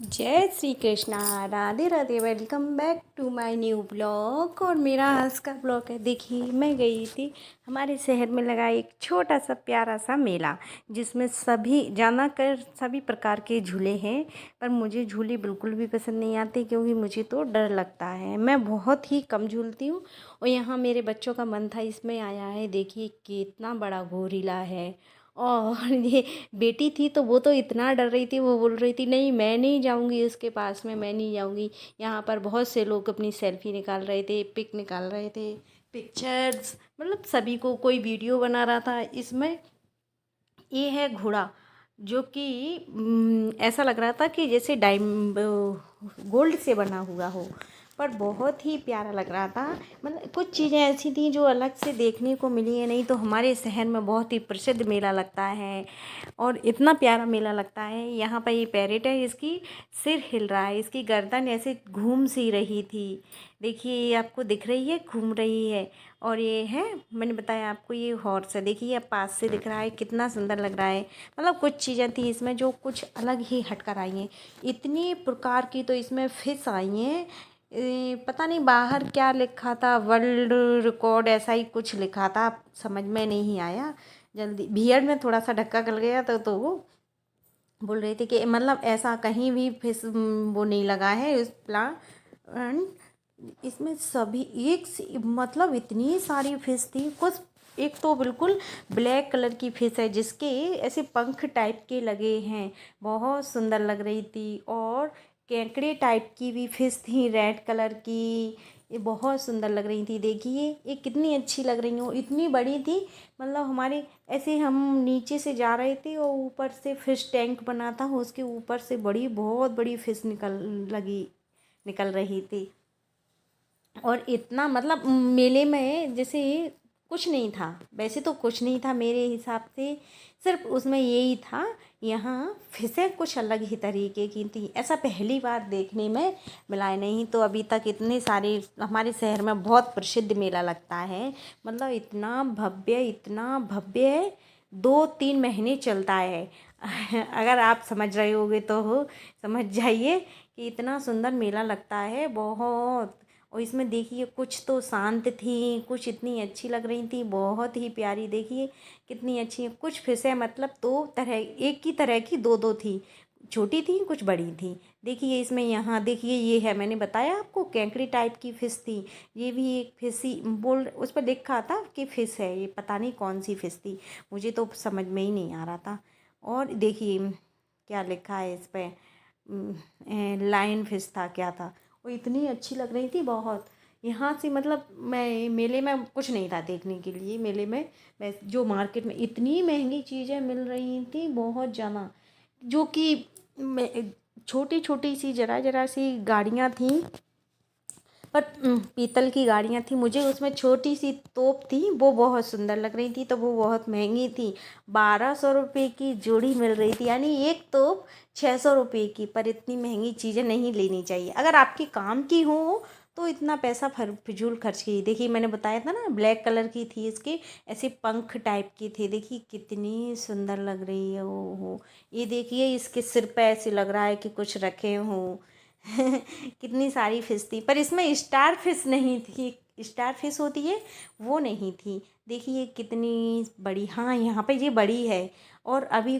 जय Shri Krishna. Radhe Radhe. Welcome back to my new blog. और मेरा आज का ब्लॉग है। देखिए, मैं गई थी, हमारे शहर में लगा एक छोटा सा प्यारा सा मेला, जिसमें सभी प्रकार के झूले हैं। पर मुझे झूले बिल्कुल भी पसंद नहीं आते, क्योंकि मुझे तो डर लगता है। मैं बहुत ही कम झूलती हूँ। और यहाँ मेरे बच्चों का मन था, इसमें आया है। देखिए कितना बड़ा गोरिल्ला है। और ये बेटी थी तो वो तो इतना डर रही थी, वो बोल रही थी नहीं मैं नहीं जाऊंगी उसके पास में, मैं नहीं जाऊंगी। यहाँ पर बहुत से लोग अपनी सेल्फी निकाल रहे थे, पिक निकाल रहे थे, पिक्चर्स, मतलब सभी को कोई वीडियो बना रहा था। इसमें ये है घोड़ा, जो कि ऐसा लग रहा था कि जैसे गोल्ड से बना हुआ हो, पर बहुत ही प्यारा लग रहा था। मतलब कुछ चीज़ें ऐसी थी जो अलग से देखने को मिली है। नहीं तो हमारे शहर में बहुत ही प्रसिद्ध मेला लगता है, और इतना प्यारा मेला लगता है। यहाँ पर ये पैरेट है, इसकी सिर हिल रहा है, इसकी गर्दन ऐसे घूम सी रही थी। देखिए ये आपको दिख रही है, घूम रही है। और ये है, मैंने बताया आपको, ये हॉर्स है। देखिए अब पास से दिख रहा है, कितना सुंदर लग रहा है। मतलब कुछ चीज़ें थी इसमें जो कुछ अलग ही हटकर आई हैं। इतनी प्रकार की तो इसमें फिश आई हैं। पता नहीं बाहर क्या लिखा था, वर्ल्ड रिकॉर्ड ऐसा ही कुछ लिखा था, समझ में नहीं आया। जल्दी भीड़ में थोड़ा सा धक्का लग गया तो वो बोल रही थी कि मतलब ऐसा कहीं भी फिश वो नहीं लगा है इस प्लांट। इसमें सभी मतलब इतनी सारी फिश थी। कुछ एक तो बिल्कुल ब्लैक कलर की फिश है, जिसके ऐसे पंख टाइप के लगे हैं, बहुत सुंदर लग रही थी। और केकड़े टाइप की भी फिश थी, रेड कलर की, ये बहुत सुंदर लग रही थी। देखिए ये कितनी अच्छी लग रही हो, इतनी बड़ी थी। मतलब हमारे ऐसे हम नीचे से जा रहे थे और ऊपर से फिश टैंक बना था, उसके ऊपर से बहुत बड़ी फिश निकल रही थी। और इतना मतलब मेले में जैसे कुछ नहीं था, वैसे तो कुछ नहीं था मेरे हिसाब से, सिर्फ उसमें यही था। यहाँ फिशें कुछ अलग ही तरीके की थी, ऐसा पहली बार देखने में मिला है। नहीं तो अभी तक इतने सारे हमारे शहर में बहुत प्रसिद्ध मेला लगता है। मतलब इतना भव्य है, 2-3 महीने चलता है। अगर आप समझ रहे होगे तो समझ जाइए कि इतना सुंदर मेला लगता है बहुत। और इसमें देखिए कुछ तो शांत थी, कुछ इतनी अच्छी लग रही थी, बहुत ही प्यारी। देखिए कितनी अच्छी है। कुछ फिशें मतलब दो तरह, एक ही तरह की दो दो थी, छोटी थी कुछ बड़ी थी। देखिए इसमें, यहाँ देखिए ये है, मैंने बताया आपको केकड़ी टाइप की फ़िश थी। ये भी एक फिश ही बोल, उस पर लिखा था कि फ़िश है, ये पता नहीं कौन सी फ़िश थी, मुझे तो समझ में ही नहीं आ रहा था। और देखिए क्या लिखा है इस पर, लाइन फिश था क्या था। वो इतनी अच्छी लग रही थी बहुत। यहाँ से मतलब मैं मेले में कुछ नहीं था देखने के लिए। मेले में मैं जो मार्केट में इतनी महंगी चीज़ें मिल रही थी, बहुत ज़्यादा, जो कि छोटी छोटी सी जरा जरा सी गाड़ियाँ थी, पर पीतल की गाड़ियाँ थी। मुझे उसमें छोटी सी तोप थी, वो बहुत सुंदर लग रही थी, तो वो बहुत महंगी थी। 1200 रुपये की जोड़ी मिल रही थी, यानी एक तोप 600 रुपये की। पर इतनी महंगी चीज़ें नहीं लेनी चाहिए। अगर आपकी काम की हो तो इतना पैसा फिजूल खर्च कीजिए। देखिए मैंने बताया था ना, ब्लैक कलर की थी, इसके ऐसे पंख टाइप की थे। देखिए कितनी सुंदर लग रही है वो हो। ये देखिए इसके सिर पे ऐसे लग रहा है कि कुछ रखे हों। कितनी सारी फिश थी, पर इसमें स्टार फिश नहीं थी। स्टार फिश होती है वो नहीं थी। देखिए कितनी बड़ी, हाँ यहाँ पे ये बड़ी है। और अभी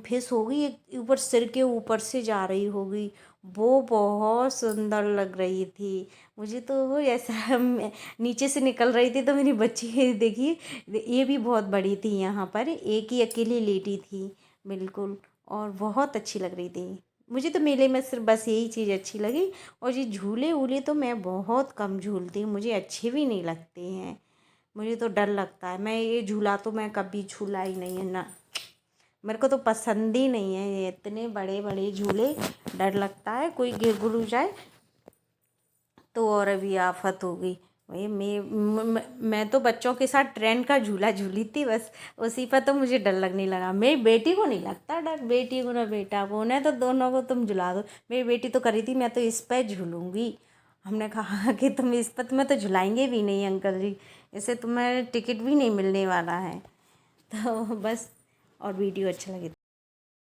फिश होगी ऊपर, सिर के ऊपर से जा रही होगी, वो बहुत सुंदर लग रही थी। मुझे तो वो ऐसा नीचे से निकल रही थी तो मेरी बच्ची देखिए, ये भी बहुत बड़ी थी। यहाँ पर एक ही अकेली लेटी थी बिल्कुल, और बहुत अच्छी लग रही थी। मुझे तो मेले में सिर्फ बस यही चीज़ अच्छी लगी। और ये झूले वूले तो मैं बहुत कम झूलती हूँ, मुझे अच्छे भी नहीं लगते हैं। मुझे तो डर लगता है, मैं ये झूला तो मैं कभी झूला ही नहीं है ना, मेरे को तो पसंद ही नहीं है ये इतने बड़े बड़े झूले। डर लगता है कोई गिर गुर जाए तो और अभी आफत होगी। भाई मैं तो बच्चों के साथ ट्रेन का झूला झूली थी बस, उसी पर तो मुझे डर लगने लगा। मेरी बेटी को नहीं लगता डर, बेटी को ना बेटा को, उन्हें तो दोनों को तुम झुला दो। मेरी बेटी तो करी थी मैं तो इस पर झूलूंगी। हमने कहा कि तुम इस पर, तुम्हें तो झुलाएंगे भी नहीं अंकल जी, इससे तुम्हें टिकट भी नहीं मिलने वाला है। तो बस, और वीडियो अच्छा लगे